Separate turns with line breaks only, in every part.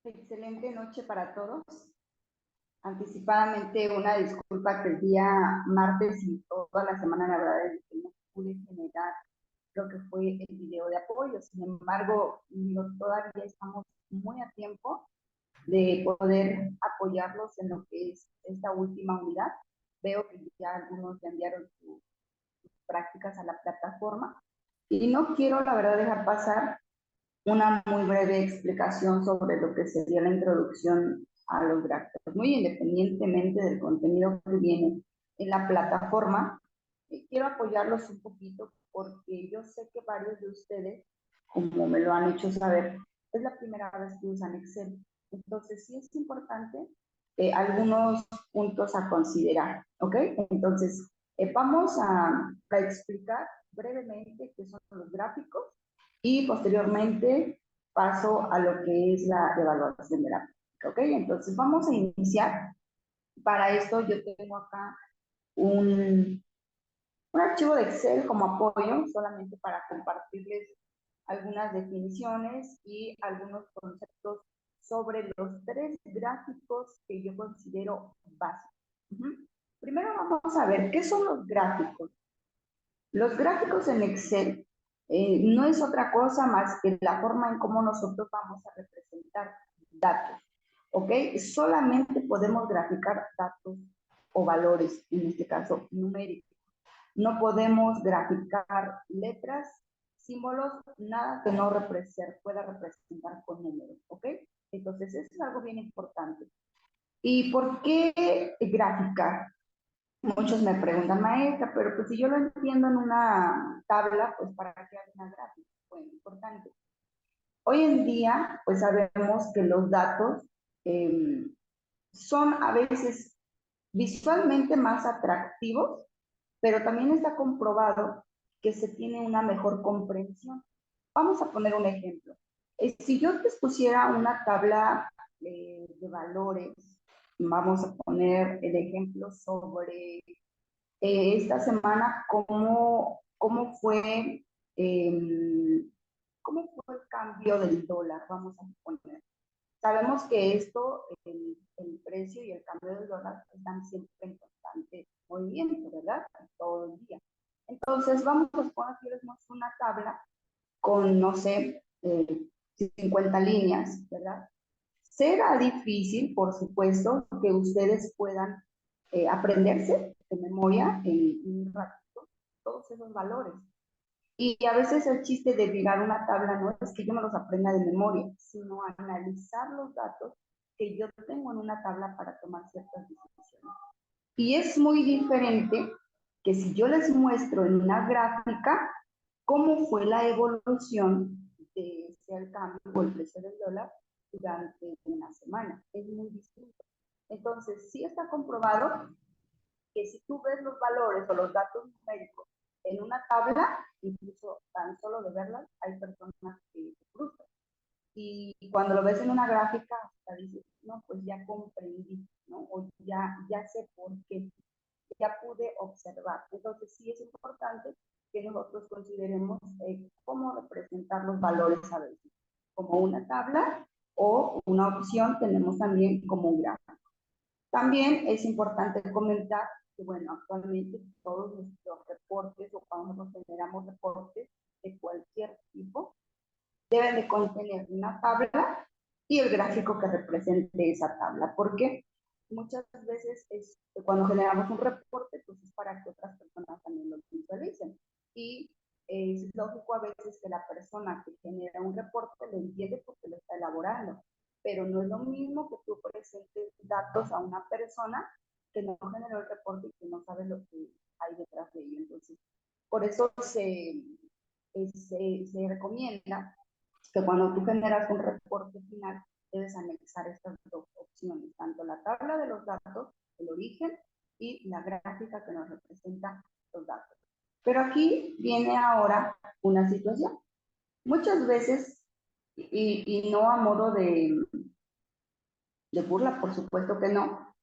Excelente noche para todos. Anticipadamente una disculpa que el día martes y toda la semana, la verdad es que no pude generar lo que fue el video de apoyo. Sin embargo, todavía estamos muy a tiempo de poder apoyarlos en lo que es esta última unidad. Veo que ya algunos ya enviaron sus prácticas a la plataforma y no quiero, la verdad, dejar pasar una muy breve explicación sobre lo que sería la introducción a los gráficos. Muy independientemente del contenido que viene en la plataforma, quiero apoyarlos un poquito porque yo sé que varios de ustedes, como me lo han hecho saber, es la primera vez que usan Excel. Entonces, sí es importante algunos puntos a considerar, ¿ok? Entonces, vamos a explicar brevemente qué son los gráficos y posteriormente paso a lo que es la evaluación de la práctica, ¿ok? Entonces vamos a iniciar. Para esto yo tengo acá un archivo de Excel como apoyo, solamente para compartirles algunas definiciones y algunos conceptos sobre los tres gráficos que yo considero básicos. Primero vamos a ver qué son los gráficos. Los gráficos en Excel no es otra cosa más que la forma en cómo nosotros vamos a representar datos, ¿ok? Solamente podemos graficar datos o valores, en este caso numéricos. No podemos graficar letras, símbolos, nada que no pueda representar con números, ¿ok? Entonces, eso es algo bien importante. ¿Y por qué graficar? Muchos me preguntan, maestra, pero pues si yo lo entiendo en una tabla, pues ¿para qué hay una gráfica? Bueno, importante. Hoy en día, pues sabemos que los datos eh, son a veces visualmente más atractivos, pero también está comprobado que se tiene una mejor comprensión. Vamos a poner un ejemplo. Si yo te pusiera una tabla de valores, vamos a poner el ejemplo sobre esta semana cómo eh, fue el cambio del dólar, vamos a poner. Sabemos que el precio y el cambio del dólar están siempre en constante movimiento, ¿verdad? Todo el día. Entonces, vamos a poner una tabla con, no sé, 50 líneas, ¿verdad? Será difícil, por supuesto, que ustedes puedan aprenderse de memoria en un ratito todos esos valores. Y a veces el chiste de mirar una tabla no es que yo me los aprenda de memoria, sino analizar los datos que yo tengo en una tabla para tomar ciertas decisiones. Y es muy diferente que si yo les muestro en una gráfica cómo fue la evolución de el cambio o el precio del dólar durante una semana. Es muy distinto. Entonces, sí está comprobado que si tú ves los valores o los datos numéricos en una tabla, incluso tan solo de verlas, hay personas que se frustran. Y cuando lo ves en una gráfica, hasta dices, no, pues ya comprendí, ¿no? O ya sé por qué, ya pude observar. Entonces sí es importante que nosotros consideremos cómo representar los valores a veces, como una tabla o una opción tenemos también como un gráfico. También es importante comentar que, bueno, actualmente todos nuestros reportes o cuando nosotros generamos reportes de cualquier tipo, deben de contener una tabla y el gráfico que represente esa tabla. Porque muchas veces cuando generamos un reporte, pues es para que otras personas también lo visualicen. Y es lógico a veces que la persona que genera un reporte lo entiende porque lo está elaborando, pero no es lo mismo que tú presentes datos a una persona que no generó el reporte y que no sabe lo que hay detrás de ello. Entonces, por eso se recomienda que cuando tú generas un reporte final, debes anexar estas dos opciones, tanto la tabla de los datos, el origen, y la gráfica que nos representa los datos. Pero aquí viene ahora una situación. Muchas veces, y no a modo de burla, por supuesto que no,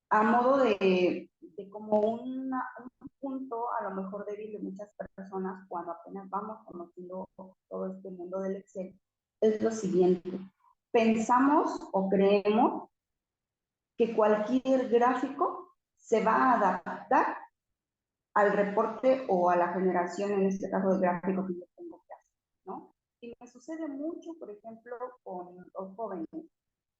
a modo de como un punto a lo mejor débil de muchas personas cuando apenas vamos conociendo todo este mundo del Excel, es lo siguiente. pensamos o creemos que cualquier gráfico se va a adaptar al reporte o a la generación, en este caso, de gráfico que yo tengo que hacer, ¿no? Y me sucede mucho, por ejemplo, con los jóvenes.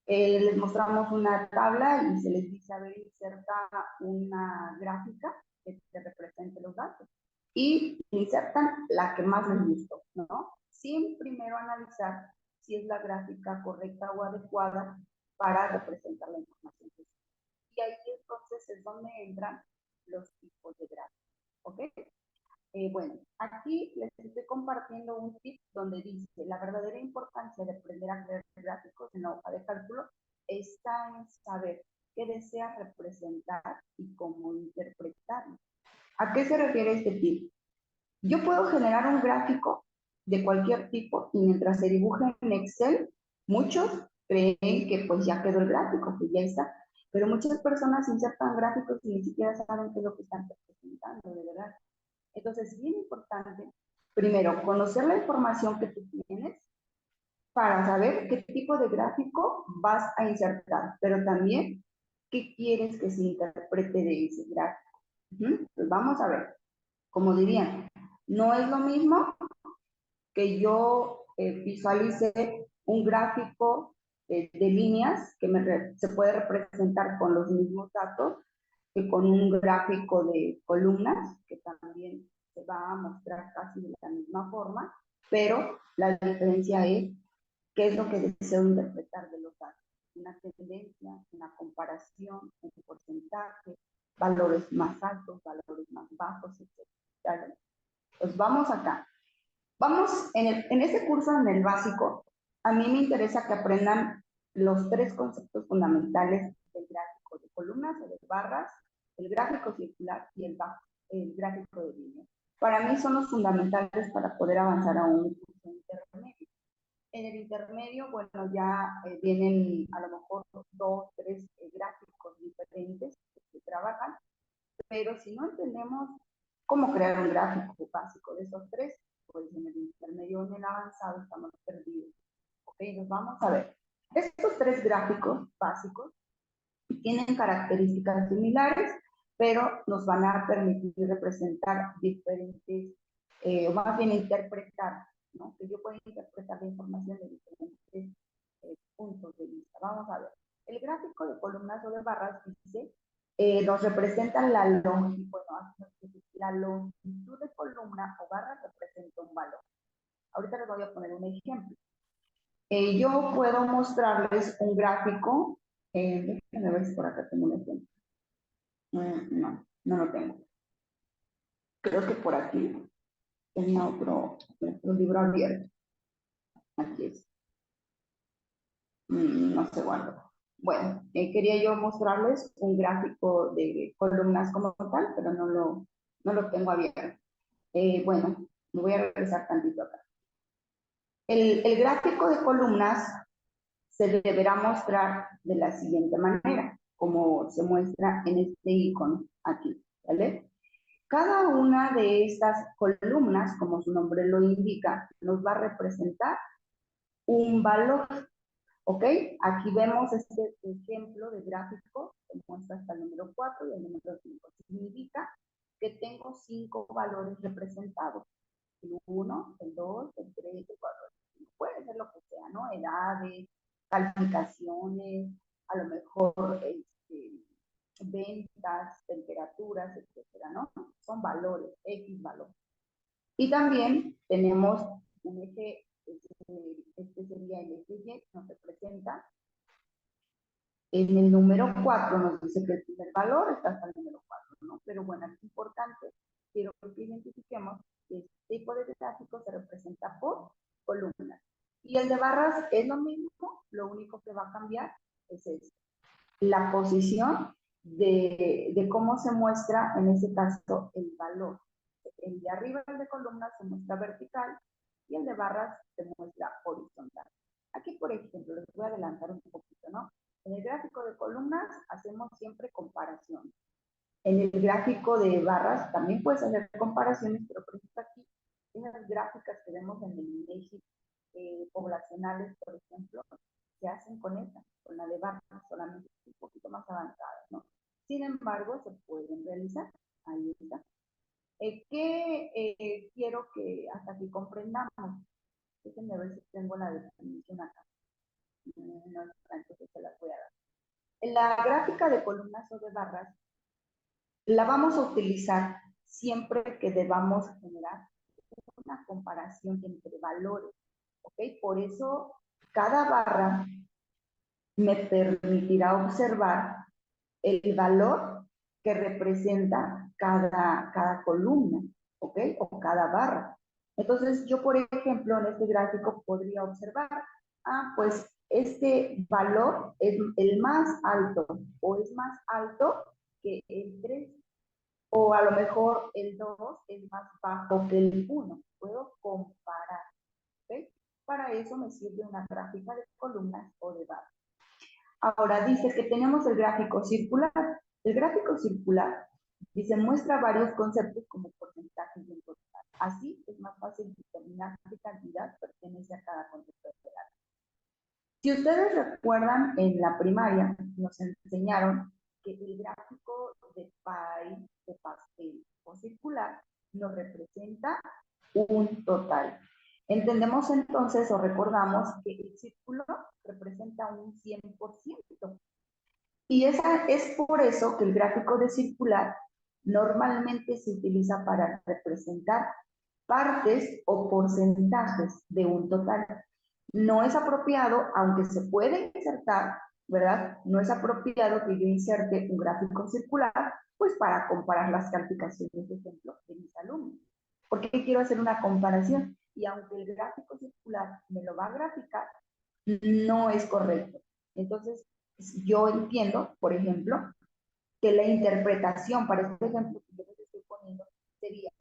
Les mostramos una tabla y se les dice, a ver, inserta una gráfica que represente los datos. Y insertan la que más les gustó, ¿no? Sin primero analizar si es la gráfica correcta o adecuada para representar la información. Y ahí entonces es donde entran los tipos de gráficos, ¿ok? Bueno, aquí les estoy compartiendo un tip donde dice, la verdadera importancia de aprender a crear gráficos en la hoja de cálculo está en saber qué desea representar y cómo interpretarlo. ¿A qué se refiere este tip? Yo puedo generar un gráfico de cualquier tipo y mientras se dibuje en Excel, muchos creen que pues ya quedó el gráfico, que ya está, pero muchas personas insertan gráficos y ni siquiera saben qué es lo que están representando, de verdad. Entonces, es bien importante, primero, conocer la información que tú tienes para saber qué tipo de gráfico vas a insertar, pero también qué quieres que se interprete de ese gráfico. Pues vamos a ver, como dirían, no es lo mismo que yo visualice un gráfico de líneas que se puede representar con los mismos datos que con un gráfico de columnas, que también se va a mostrar casi de la misma forma, pero la diferencia es qué es lo que deseo interpretar de los datos. Una tendencia, una comparación, un porcentaje, valores más altos, valores más bajos, etc. Pues vamos acá. Vamos, en este curso, en el básico, a mí me interesa que aprendan los tres conceptos fundamentales del gráfico de columnas o de barras, el gráfico circular y el gráfico de líneas. Para mí son los fundamentales para poder avanzar a un curso intermedio. En el intermedio, bueno, ya vienen a lo mejor 2, 3 gráficos diferentes que se trabajan, pero si no entendemos cómo crear un gráfico básico de esos tres, pues en el intermedio o en el avanzado estamos perdidos. Ok, nos vamos a ver. Estos tres gráficos básicos tienen características similares, pero nos van a permitir representar diferentes, o más bien interpretar, ¿no? Que yo pueda interpretar la información de diferentes puntos de vista. Vamos a ver. El gráfico de columnas o de barras dice, nos representa la longitud, bueno, la longitud de columna o barra representa un valor. Ahorita les voy a poner un ejemplo. Yo puedo mostrarles un gráfico, déjenme ver si por acá tengo un ejemplo. No, no lo tengo. Creo que por aquí tenía otro libro abierto. Aquí es. No se guarda. Bueno, quería yo mostrarles un gráfico de columnas como tal, pero no lo tengo abierto. Bueno, me voy a regresar tantito acá. El gráfico de columnas se deberá mostrar de la siguiente manera, como se muestra en este icono aquí, ¿vale? Cada una de estas columnas, como su nombre lo indica, nos va a representar un valor, ¿ok? Aquí vemos este ejemplo de gráfico que muestra hasta el número 4 y el número 5. Significa que tengo 5 valores representados. El 1, el 2, el 3, el 4, el 5. Puede ser lo que sea, ¿no? Edades, calificaciones, a lo mejor ventas, temperaturas, etcétera, ¿no? Son valores, X valores. Y también tenemos un eje, este sería el eje Y, que nos representa. En el número 4 nos dice que el primer valor está hasta el número 4, ¿no? Pero bueno, es importante, quiero que identifiquemos que este tipo de gráfico se representa por columnas. Y el de barras es lo mismo, lo único que va a cambiar es esto. La posición de cómo se muestra, en este caso, el valor. El de arriba, el de columnas, se muestra vertical y el de barras se muestra horizontal. Aquí, por ejemplo, les voy a adelantar un poquito, ¿no? En el gráfico de columnas hacemos siempre comparación. En el gráfico de barras también puedes hacer comparaciones, pero por ejemplo aquí, en las gráficas que vemos en el INEGI poblacionales, por ejemplo, se hacen con esta, con la de barras, solamente un poquito más avanzadas, ¿no? Sin embargo, se pueden realizar. Ahí está. ¿Qué quiero que hasta aquí comprendamos? Déjenme ver si tengo la definición acá. No, entonces se las voy a dar. En la gráfica de columnas o de barras, la vamos a utilizar siempre que debamos generar una comparación entre valores, ¿ok? Por eso, cada barra me permitirá observar el valor que representa cada columna, ¿ok? O cada barra. Entonces, yo, por ejemplo, en este gráfico podría observar, pues este valor es el más alto o es más alto que el 3, o a lo mejor el 2 es más bajo que el 1. Puedo comparar, ¿ok? Para eso me sirve una gráfica de columnas o de barras. Ahora dice que tenemos el gráfico circular. El gráfico circular dice muestra varios conceptos como porcentajes y total. Así es más fácil determinar qué cantidad pertenece a cada concepto de gráfico. Si ustedes recuerdan, en la primaria nos enseñaron que el gráfico de pie, de pastel o circular nos representa un total. Entendemos entonces o recordamos que el círculo representa un 100%. Y es por eso que el gráfico de circular normalmente se utiliza para representar partes o porcentajes de un total. No es apropiado, aunque se puede insertar, ¿verdad? No es apropiado que yo inserte un gráfico circular, pues para comparar las calificaciones, por ejemplo, de mis alumnos. Porque quiero hacer una comparación y aunque el gráfico circular me lo va a graficar, no es correcto. Entonces, yo entiendo, por ejemplo, que la interpretación para este ejemplo que yo les estoy poniendo sería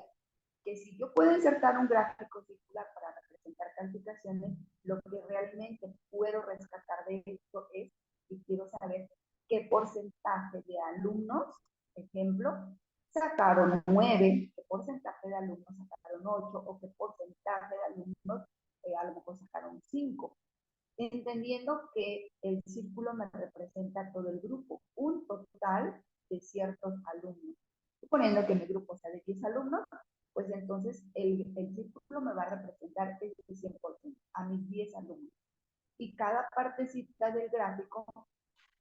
que si yo puedo insertar un gráfico circular para representar calificaciones, lo que realmente puedo rescatar de esto es que quiero saber qué porcentaje de alumnos, ejemplo, sacaron 9, qué porcentaje de alumnos sacaron 8 o qué porcentaje de alumnos a lo mejor sacaron 5. Entendiendo que el círculo me representa todo el grupo, un total de ciertos alumnos. Suponiendo que mi grupo sea de 10 alumnos, pues entonces el círculo me va a representar el 100% a mis 10 alumnos. Y cada partecita del gráfico,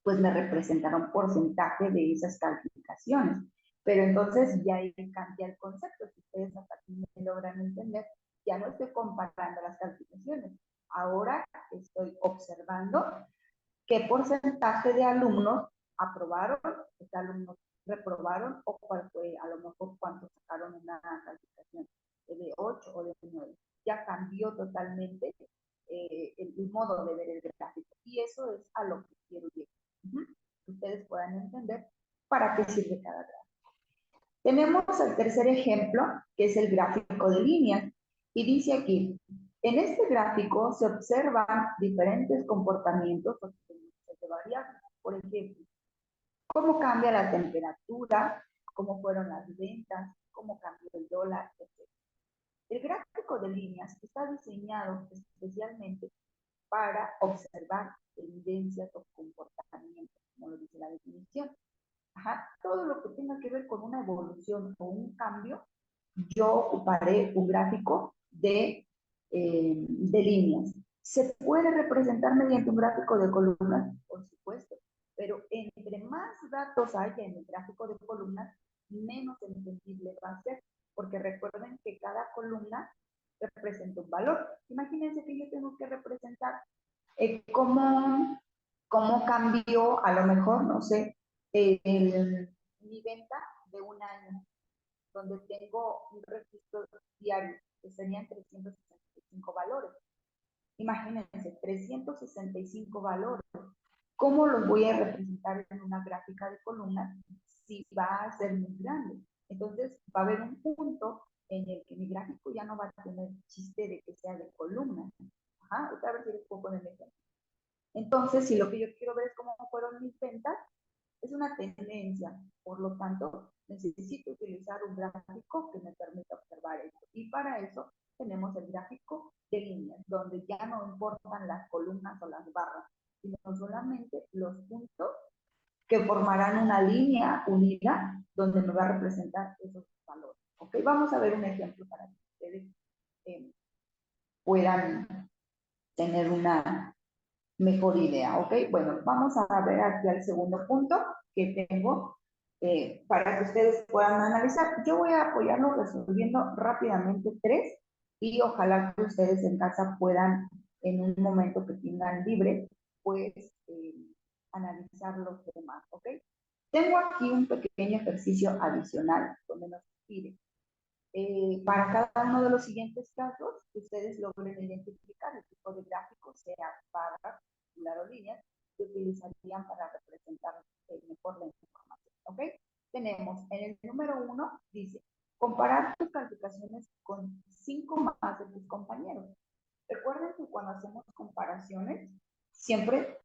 pues me representará un porcentaje de esas calificaciones. Pero entonces ya ahí cambia el concepto. Si ustedes hasta aquí me logran entender, ya no estoy comparando las calificaciones. Ahora estoy observando qué porcentaje de alumnos aprobaron, qué alumnos reprobaron, o cuál fue, a lo mejor cuántos sacaron una calificación de 8 o de 9. Ya cambió totalmente el modo de ver el gráfico. Y eso es a lo que quiero llegar. Que ustedes puedan entender para qué sirve cada gráfico. Tenemos el tercer ejemplo, que es el gráfico de líneas. Y dice aquí, en este gráfico se observan diferentes comportamientos de variables. Por ejemplo, cómo cambia la temperatura, cómo fueron las ventas, cómo cambió el dólar, etc. El gráfico de líneas está diseñado especialmente para observar tendencias o comportamientos, como lo dice la definición. Todo lo que tenga que ver con una evolución o un cambio, yo ocuparé un gráfico de líneas. ¿Se puede representar mediante un gráfico de columnas? Por supuesto, pero entre más datos haya en el gráfico de columnas, menos entendible va a ser, porque recuerden que cada columna representa un valor. Imagínense que yo tengo que representar cómo cambió, a lo mejor, no sé, mi venta de un año, donde tengo un registro diario, que serían 365 valores. Imagínense, 365 valores. ¿Cómo los voy a representar en una gráfica de columnas si va a ser muy grande? Entonces, va a haber un punto en el que mi gráfico ya no va a tener chiste de que sea de columnas. Otra vez les puedo poner el ejemplo. Entonces, si lo que yo quiero ver es cómo fueron mis ventas, es una tendencia. Por lo tanto, necesito utilizar un gráfico que me permita observar esto. Y para eso tenemos el gráfico de líneas, donde ya no importan las columnas o las barras, sino solamente los puntos que formarán una línea unida donde me va a representar esos valores. ¿Ok? Vamos a ver un ejemplo para que ustedes puedan tener una mejor idea. ¿Ok? Bueno, vamos a ver aquí al segundo punto que tengo para que ustedes puedan analizar. Yo voy a apoyarlo resolviendo rápidamente tres y ojalá que ustedes en casa puedan, en un momento que tengan libre, pues analizar los demás. ¿Ok? Tengo aquí un pequeño ejercicio adicional donde nos pide para cada uno de los siguientes casos que ustedes logren identificar el tipo de gráfico, sea barra, circular o líneas, que utilizarían para representar mejor la información. ¿Ok? Tenemos en el número 1, dice, comparar tus calificaciones con 5 más de tus compañeros. Recuerden que cuando hacemos comparaciones, siempre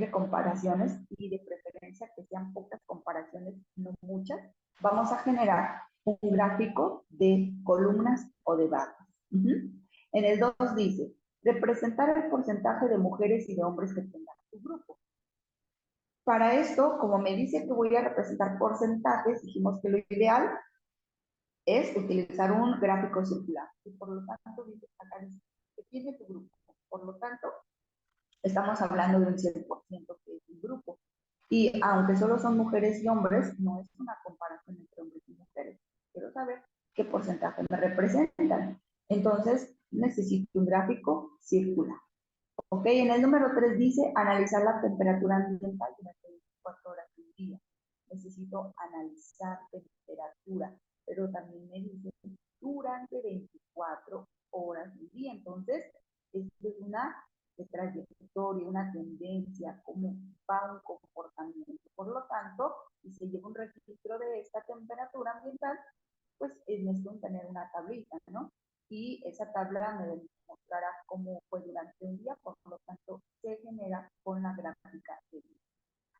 comparaciones y de preferencia que sean pocas comparaciones, no muchas, vamos a generar un gráfico de columnas o de barras. En el 2 dice, representar el porcentaje de mujeres y de hombres que tengan tu grupo. Para esto, como me dice que voy a representar porcentajes, dijimos que lo ideal es utilizar un gráfico circular. Y por lo tanto, dice acá que tiene tu grupo. Por lo tanto, estamos hablando de un 100% que es un grupo. Y aunque solo son mujeres y hombres, no es una comparación entre hombres y mujeres. Quiero saber qué porcentaje me representan. Entonces, necesito un gráfico circular. Ok, en el número 3 dice analizar la temperatura ambiental durante 24 horas del día. Necesito analizar temperatura, pero también me dice durante 24 horas del día. Entonces, esto es una trayectoria, una tendencia, cómo va un comportamiento. Por lo tanto, si se lleva un registro de esta temperatura ambiental, pues necesito tener una tablita, ¿no? Y esa tabla me demostrará cómo fue durante un día, por lo tanto, se genera con la gráfica de día.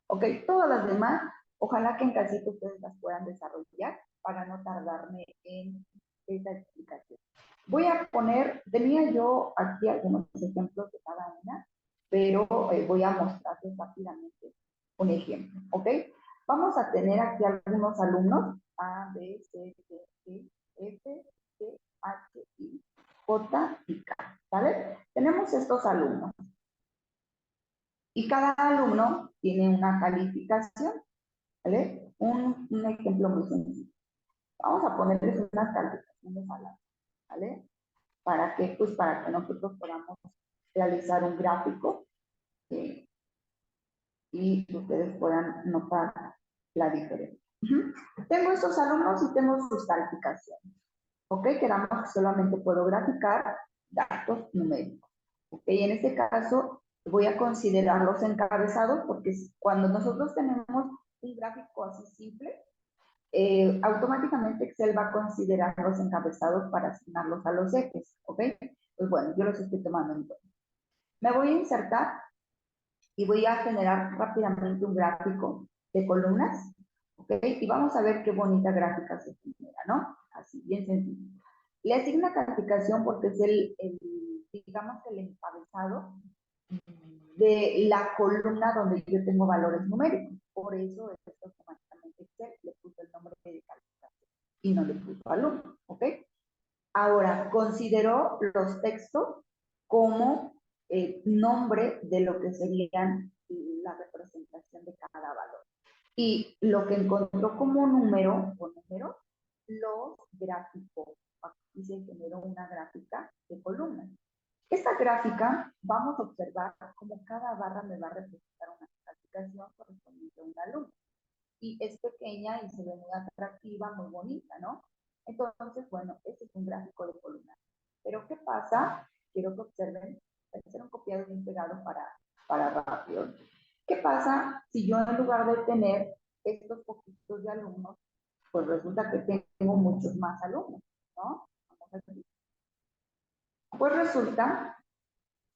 Ok, todas las demás, ojalá que en casita ustedes las puedan desarrollar para no tardarme en esta explicación. Voy a poner, tenía yo aquí algunos ejemplos de cada una, pero voy a mostrarles rápidamente un ejemplo, ¿ok? Vamos a tener aquí algunos alumnos, A, B, C, D, E, F, G, H, I, J y K, ¿vale? Tenemos estos alumnos. Y cada alumno tiene una calificación, ¿vale? Un ejemplo muy sencillo. Vamos a ponerles unas calificaciones a la, ¿vale? ¿Para qué? Pues para que nosotros podamos realizar un gráfico y ustedes puedan notar la diferencia. Tengo estos alumnos y tengo sus calificaciones. ¿Ok? Quedamos que solamente puedo graficar datos numéricos. ¿Ok? En este caso voy a considerar los encabezados porque cuando nosotros tenemos un gráfico así simple, automáticamente Excel va a considerar los encabezados para asignarlos a los ejes. ¿Ok? Pues bueno, yo los estoy tomando en cuenta. Me voy a insertar y voy a generar rápidamente un gráfico de columnas, ¿ok? Y vamos a ver qué bonita gráfica se genera, ¿no? Así, bien sencillo. Le asigna calificación porque es digamos, el encabezado de la columna donde yo tengo valores numéricos. Por eso, esto automáticamente Excel le puso el nombre de calificación y no le puso alumno, ¿ok? Ahora, consideró los textos como nombre de lo que serían la representación de cada valor. Y lo que encontró como número o número, los graficó. Aquí se generó una gráfica de columnas. Esta gráfica, vamos a observar cómo cada barra me va a representar una calificación correspondiente a un alumno. Y es pequeña y se ve muy atractiva, muy bonita, ¿no? Entonces, bueno, este es un gráfico de columnas. Pero, ¿qué pasa? Quiero que observen, voy a hacer un copiado y un pegado para rápido. ¿Qué pasa si yo en lugar de tener estos poquitos de alumnos, pues resulta que tengo muchos más alumnos, ¿no? Vamos a ver. Pues resulta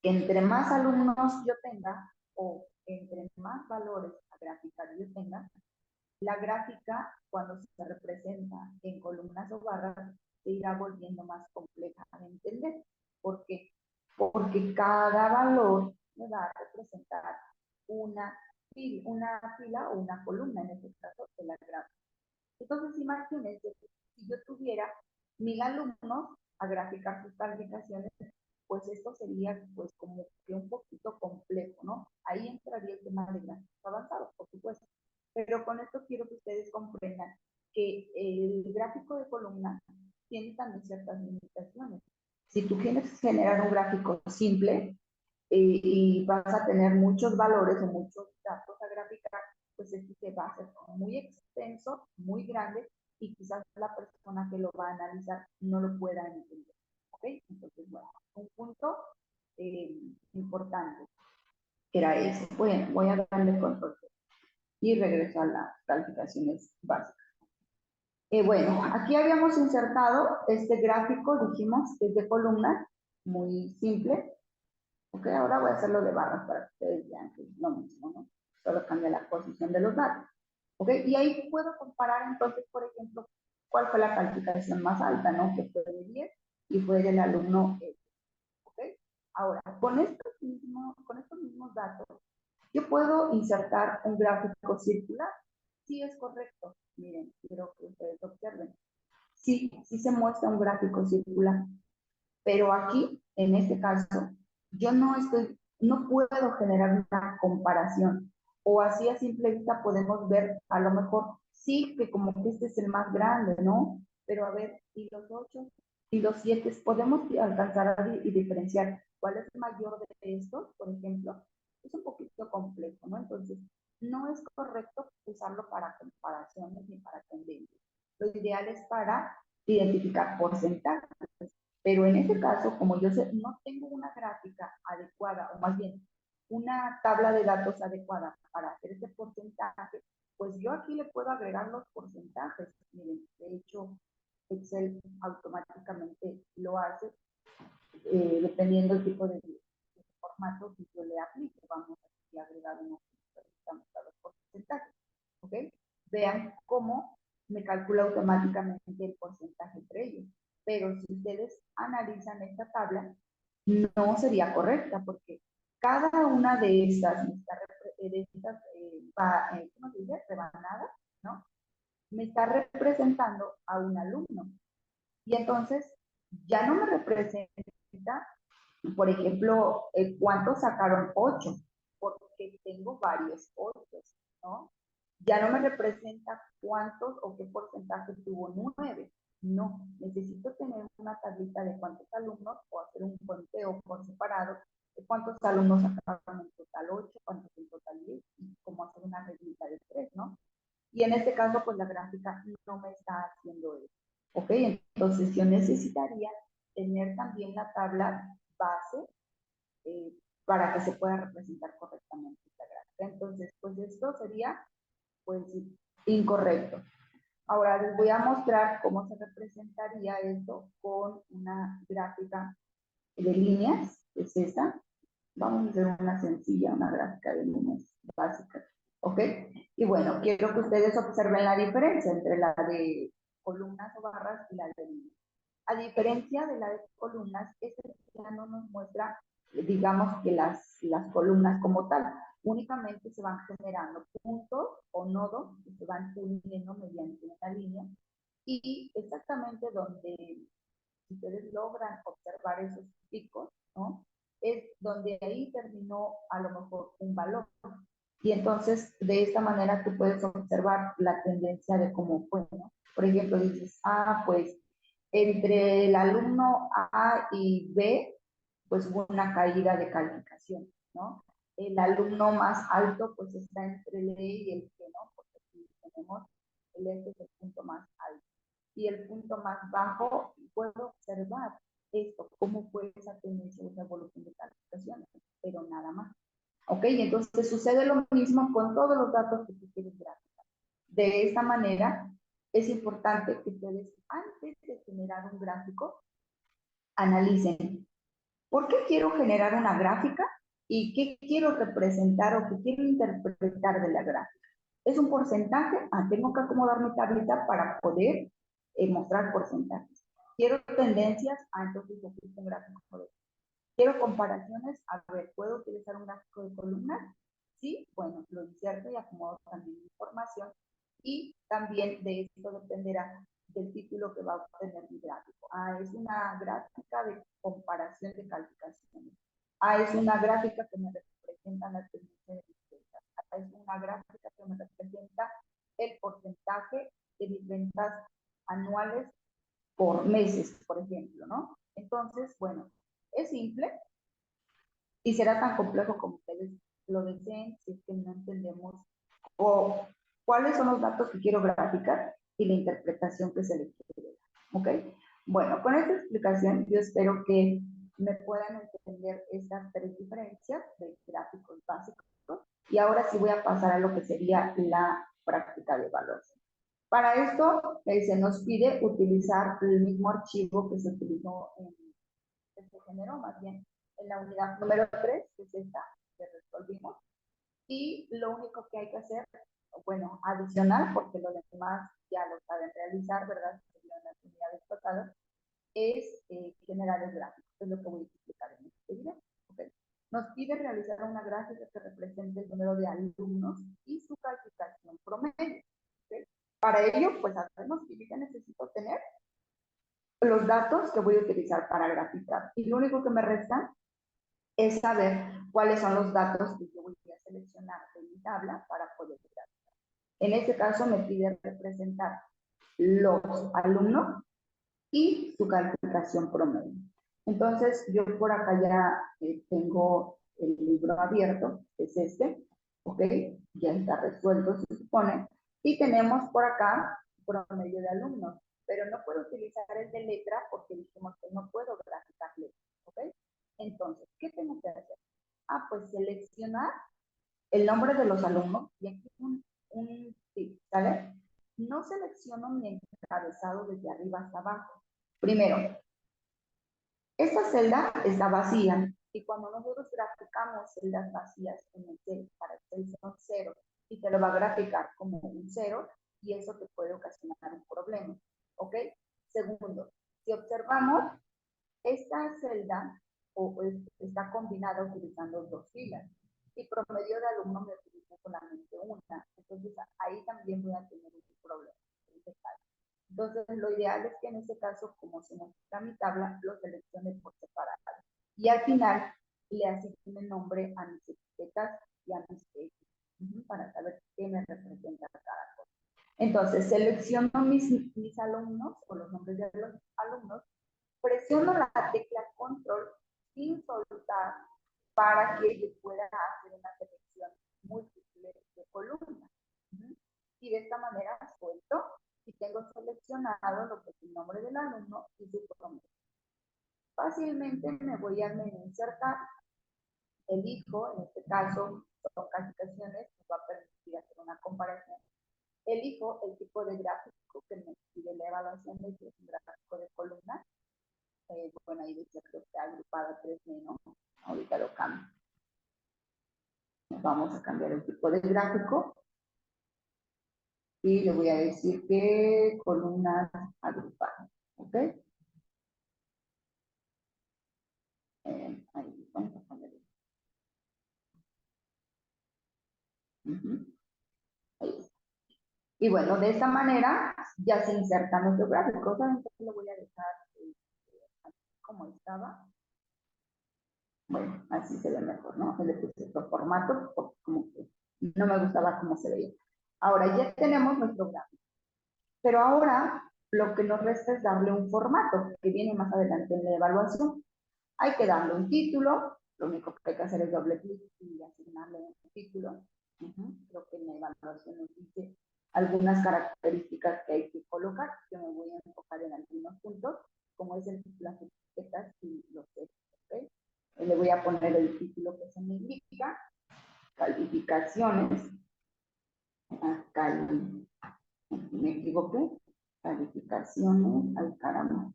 que entre más alumnos yo tenga o entre más valores a graficar yo tenga, la gráfica, cuando se representa en columnas o barras, se irá volviendo más compleja de entender. ¿Por qué? Porque cada valor me va a representar una fila o una columna, en este caso, de la gráfica. Entonces, imagínense, si yo tuviera 1000 alumnos a graficar sus calificaciones, pues esto sería pues como que un poquito complejo, ¿no? Ahí entraría el tema de gráficos avanzados, por supuesto. Pero con esto quiero que ustedes comprendan que el gráfico de columna tiene también ciertas limitaciones. Si tú quieres generar un gráfico simple y vas a tener muchos valores o muchos datos a graficar, pues esto te va a hacer muy extenso, muy grande, y quizás la persona que lo va a analizar no lo pueda entender. ¿Ok? Entonces, bueno, un punto importante era ese. Bueno, voy a darle control y regreso a las calificaciones básicas. Bueno, aquí habíamos insertado este gráfico, dijimos que es de columnas, muy simple. Ok, ahora voy a hacerlo de barras para que ustedes vean que es lo mismo, ¿no? Solo cambia la posición de los datos. Ok, y ahí puedo comparar entonces, por ejemplo, cuál fue la calificación más alta, ¿no? Que fue de 10 y fue del alumno E. Ok, ahora, con estos mismos datos, yo puedo insertar un gráfico circular. Sí, es correcto. Miren, quiero que ustedes observen. Sí, sí se muestra un gráfico circular. Pero aquí, en este caso, yo no puedo generar una comparación. O así a simple vista podemos ver, a lo mejor, sí, que como que este es el más grande, ¿no? Pero a ver, y los 8 y los 7, podemos alcanzar a diferenciar cuál es el mayor de estos, por ejemplo. Es un poquito complejo, ¿no? Entonces, no es correcto usarlo para comparaciones ni para tendencias. Lo ideal es para identificar porcentajes. Pero en este caso, como yo no tengo una gráfica adecuada, o más bien una tabla de datos adecuada para hacer ese porcentaje, pues yo aquí le puedo agregar los porcentajes. Miren, de hecho, Excel automáticamente lo hace, dependiendo del tipo de formato que yo le aplique. Vamos a agregar unos porcentajes. ¿Ok? Vean cómo me calcula automáticamente el porcentaje entre ellos. Pero si ustedes analizan esta tabla, no sería correcta porque cada una de estas, ¿cómo se dice? Rebanadas, ¿no? Me está representando a un alumno. Y entonces ya no me representa, por ejemplo, cuántos sacaron 8, porque tengo varios 8, ¿no? Ya no me representa cuántos o qué porcentaje tuvo 9. No, necesito tener una tablita de cuántos alumnos o hacer un conteo por separado de cuántos alumnos sacaron en total 8, cuántos en total 10, y cómo hacer una reglita de 3, ¿no? Y en este caso, pues la gráfica no me está haciendo eso. ¿Ok? Entonces yo necesitaría tener también la tabla base para que se pueda representar correctamente esta gráfica. Entonces, pues esto sería, pues, incorrecto. Ahora les voy a mostrar cómo se representaría esto con una gráfica de líneas, que es esta. Vamos a hacer una sencilla, una gráfica de líneas básicas. ¿Ok? Y bueno, quiero que ustedes observen la diferencia entre la de columnas o barras y la de líneas. A diferencia de la de columnas, este ya no nos muestra, digamos, que las columnas como tal. Únicamente se van generando puntos o nodos que se van uniendo mediante una línea. Y exactamente donde ustedes logran observar esos picos, ¿no? Es donde ahí terminó a lo mejor un valor. Y entonces, de esta manera tú puedes observar la tendencia de cómo fue, ¿no? Por ejemplo, dices, pues entre el alumno A y B, pues hubo una caída de calificación, ¿no? El alumno más alto, pues está entre el E y el G, ¿no? Porque aquí tenemos el E, es el punto más alto. Y el punto más bajo, puedo observar esto, cómo fue esa tendencia, esa evolución de calificaciones, pero nada más. ¿Ok? Entonces sucede lo mismo con todos los datos que tú quieres graficar. De esta manera, es importante que ustedes, antes de generar un gráfico, analicen por qué quiero generar una gráfica y qué quiero representar o qué quiero interpretar de la gráfica. ¿Es un porcentaje? Tengo que acomodar mi tablita para poder mostrar porcentajes. ¿Quiero tendencias? Entonces utilizo un gráfico. Quiero comparaciones. A ver, ¿puedo utilizar un gráfico de columnas? ¿sí? Bueno, lo inserto y acomodo también mi información y también de esto dependerá del título que va a obtener mi gráfico. Es una gráfica de comparación de calificaciones. Es una gráfica que me representa la tendencia de mis ventas. Es una gráfica que me representa el porcentaje de mis ventas anuales por meses, por ejemplo, ¿no? Entonces, bueno, es simple y será tan complejo como ustedes lo deseen si es que no entendemos o cuáles son los datos que quiero graficar y la interpretación que se le quiere dar, ¿ok? Bueno, con esta explicación yo espero que me puedan entender estas tres diferencias de gráficos básicos y ahora sí voy a pasar a lo que sería la práctica de evaluación. Para esto se nos pide utilizar el mismo archivo que se utilizó que se generó más bien en la unidad número 3, que es esta que resolvimos. Y lo único que hay que hacer, bueno, adicional, porque lo demás ya lo saben realizar, ¿verdad? En las unidades pasadas, es generar el gráfico, es lo que voy a explicar en este video. ¿Okay? Nos pide realizar una gráfica que represente el número de alumnos y su calificación promedio. ¿Okay? Para ello, pues sabemos que yo ya necesito tener los datos que voy a utilizar para graficar. Y lo único que me resta es saber cuáles son los datos que yo voy a seleccionar de mi tabla para poder graficar. En este caso me pide representar los alumnos y su calificación promedio. Entonces, yo por acá ya tengo el libro abierto, que es este, ¿ok? Ya está resuelto, se supone. Y tenemos por acá promedio de alumnos, pero no puedo utilizar el de letra porque dijimos que no puedo graficar letra, ¿ok? Entonces, ¿qué tengo que hacer? Pues seleccionar el nombre de los alumnos y aquí un tip, ¿sale? No selecciono mi encabezado desde arriba hasta abajo. Primero, esta celda está vacía y cuando nosotros graficamos celdas vacías en Excel, para Excel son 0 y te lo va a graficar como un 0 y eso te puede ocasionar un problema, ¿ok? Segundo, si observamos, esta celda está combinada utilizando dos filas y promedio de alumnos me utiliza solamente una. Entonces ahí también voy a tener un problema. Entonces lo ideal es que en este caso, como se muestra mi tabla, lo seleccione por separado. Y al final le asigne nombre a mis etiquetas y a mis ejes para saber qué me representa cada cosa. Entonces selecciono mis alumnos o los nombres de los alumnos, presiono la tecla control sin soltar para que yo pueda hacer una selección múltiple de columnas. Y de esta manera suelto y tengo seleccionado lo que es el nombre del alumno y su promedio. Fácilmente me voy a insertar, elijo, en este caso son calificaciones, me va a permitir hacer una comparación. Elijo el tipo de gráfico que me pide la evaluación de que es un gráfico de columnas. Bueno, ahí dice que está agrupada 3D, ¿no? Ahorita lo cambio. Vamos a cambiar el tipo de gráfico y le voy a decir que columnas agrupadas, ¿ok? Ahí vamos a poner. Ahí está. Y bueno, de esta manera ya se inserta nuestro gráfico. ¿Saben qué? Lo voy a dejar así como estaba. Bueno, así se ve mejor, ¿no? Le puse otro formato porque como que no me gustaba cómo se veía. Ahora ya tenemos nuestro gráfico. Pero ahora lo que nos resta es darle un formato que viene más adelante en la evaluación. Hay que darle un título, lo único que hay que hacer es doble clic y asignarle un título. Creo que en la evaluación nos dice algunas características que hay que colocar. Yo me voy a enfocar en algunos puntos, como es las etiquetas y los textos. ¿Okay? Le voy a poner el título que se me indica, calificaciones, me equivoqué, calificaciones, ay caramba,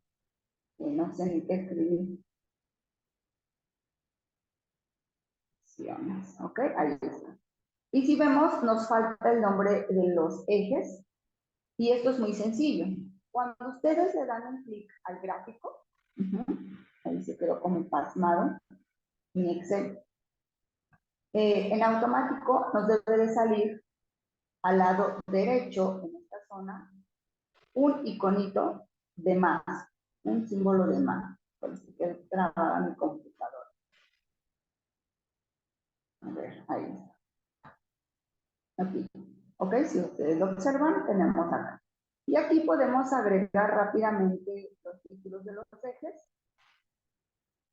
no sé ni qué escribir. ¿Ok? Ahí está. Y si vemos, nos falta el nombre de los ejes y esto es muy sencillo. Cuando ustedes le dan un clic al gráfico, ahí se quedó como pasmado, mi Excel, En automático nos debe de salir al lado derecho, en esta zona, un iconito de más, un símbolo de más. Por eso que trabada mi computadora. A ver, ahí está. Aquí. Ok, si ustedes lo observan, tenemos acá. Y aquí podemos agregar rápidamente los títulos de los ejes.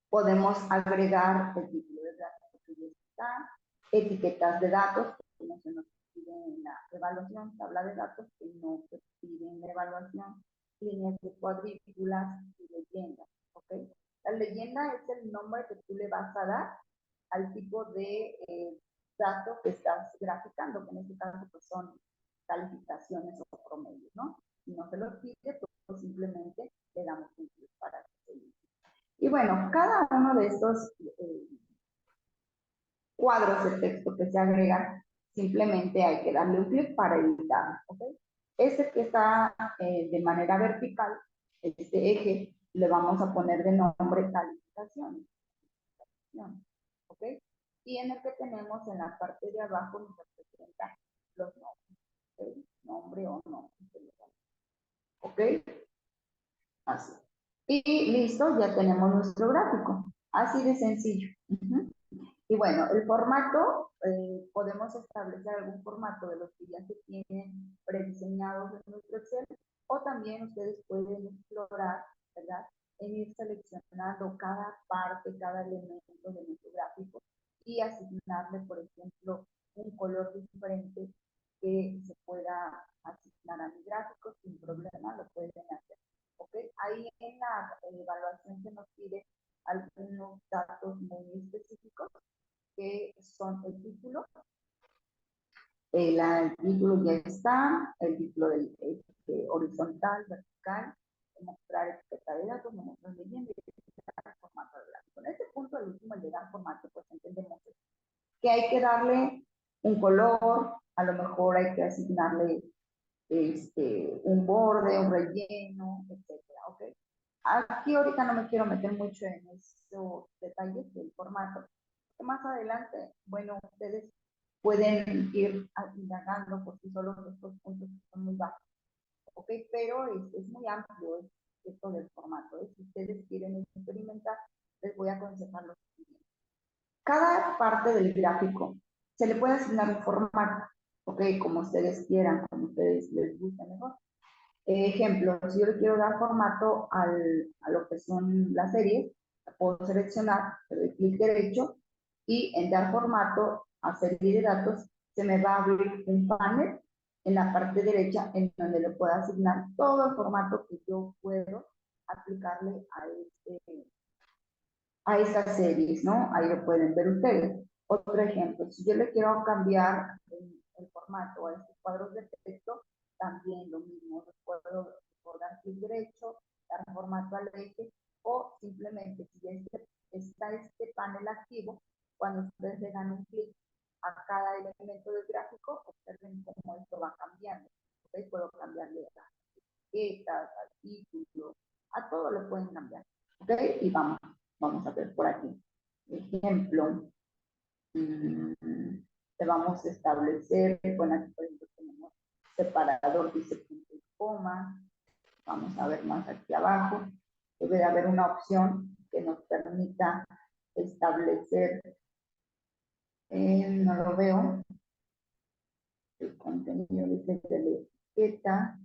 Podemos agregar el título de datos que ya está, etiquetas de datos que no se nos piden en la evaluación, tabla de datos que no se piden en la evaluación, líneas de cuadrículas y leyendas. ¿Okay? La leyenda es el nombre que tú le vas a dar al tipo de dato que estás graficando, que en este caso pues, son calificaciones o promedios, ¿no? Si no se los pide, pues simplemente le damos un clic para que se inicie. Y bueno, cada uno de estos cuadros de texto que se agregan, simplemente hay que darle un clic para editar. ¿Okay? Este que está de manera vertical, este eje, le vamos a poner de nombre calificación. ¿Okay? Y en el que tenemos en la parte de abajo nos representa los nombres. ¿Okay? Nombre o nombre. ¿Ok? Así. Y listo, ya tenemos nuestro gráfico. Así de sencillo. Y bueno, el formato, podemos establecer algún formato de los que ya se tienen prediseñados en nuestro Excel, o también ustedes pueden explorar, ¿verdad? En ir seleccionando cada parte, cada elemento de nuestro gráfico y asignarle, por ejemplo, un color diferente que se pueda asignar a mi gráfico sin problema, lo pueden hacer. ¿Ok? Ahí en la evaluación se nos pide algunos datos muy específicos que son el título. El título ya está, el título del horizontal, vertical, mostrar etiqueta de datos, mostrar leyenda y dar formato de gráfico. En este punto, el último, el de dar formato, pues entendemos que hay que darle un color, a lo mejor hay que asignarle un borde, un relleno, etcétera, ¿ok? Aquí ahorita no me quiero meter mucho en esos detalles del formato. Más adelante, bueno, ustedes pueden ir indagando por sí solos estos puntos que son muy bajos, ¿ok? Pero es muy amplio esto del formato. Si ustedes quieren experimentar, les voy a aconsejar lo siguiente. Cada parte del gráfico se le puede asignar un formato, ¿ok? Como ustedes quieran, como ustedes les guste mejor. Ejemplo, si yo le quiero dar formato a lo que son las series, puedo seleccionar, le doy clic derecho y en dar formato a serie de datos se me va a abrir un panel en la parte derecha en donde le puedo asignar todo el formato que yo puedo aplicarle a estas series, ¿no? Ahí lo pueden ver ustedes. Otro ejemplo, si yo le quiero cambiar el formato a estos cuadros de texto, también lo mismo, puedo dar clic derecho, dar formato al eje, o simplemente si está este panel activo, cuando ustedes le dan un clic a cada elemento del gráfico, observen cómo esto va cambiando. ¿Okay? Puedo cambiarle a las etiquetas, al título, a todo lo pueden cambiar. ¿Ok? Y vamos a ver por aquí. Ejemplo, le vamos a establecer, bueno, aquí por ejemplo tenemos separador, dice punto y coma. Vamos a ver más aquí abajo. Debe de haber una opción que nos permita establecer, no lo veo, el contenido dice de la etiqueta,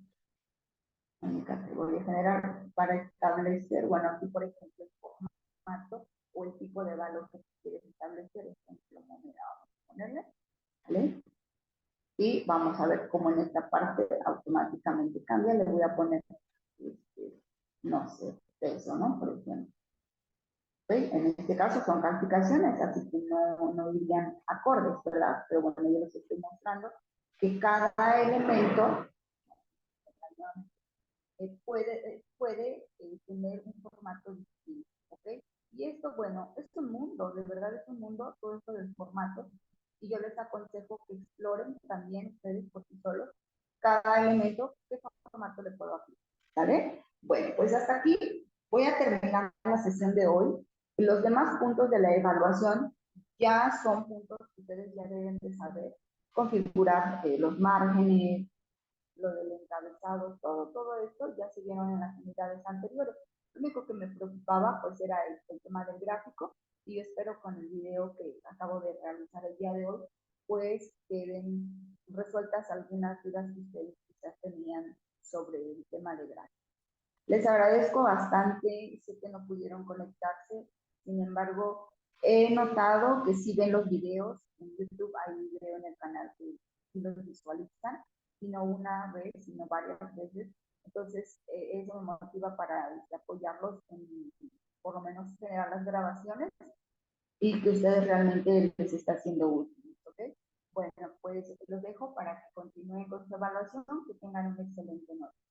en categoría general, para establecer, bueno, aquí por ejemplo el formato o el tipo de valor que quieres establecer, ejemplo, moneda, vamos a ponerle, ¿vale? Y vamos a ver cómo en esta parte automáticamente cambia, le voy a poner, no sé, peso, ¿no? Por ejemplo. ¿Sí? En este caso son calificaciones, así que no irían acordes, ¿verdad? Pero bueno, yo les estoy mostrando que cada elemento puede tener un formato distinto, ¿ok? Y esto, bueno, es un mundo, de verdad es un mundo, todo esto del formato, y yo les aconsejo que exploren también ustedes por sí solos cada elemento, qué formato le puedo aplicar, ¿vale? Bueno, pues hasta aquí voy a terminar la sesión de hoy. Los demás puntos de la evaluación ya son puntos que ustedes ya deben de saber configurar los márgenes, lo del encabezado, todo esto ya se vieron en las unidades anteriores. Lo único que me preocupaba pues era el tema del gráfico y yo espero con el video que acabo de realizar el día de hoy pues queden resueltas algunas dudas que ustedes quizás tenían sobre el tema de gráfico. Les agradezco bastante, sé que no pudieron conectarse, sin embargo, he notado que si ven los videos en YouTube, hay un video en el canal que sí los visualizan, y no una vez, sino varias veces. Entonces, eso me motiva para apoyarlos en, por lo menos, generar las grabaciones y que ustedes realmente les está haciendo útil, ¿ok? Bueno, pues los dejo para que continúen con su evaluación, que tengan un excelente noche.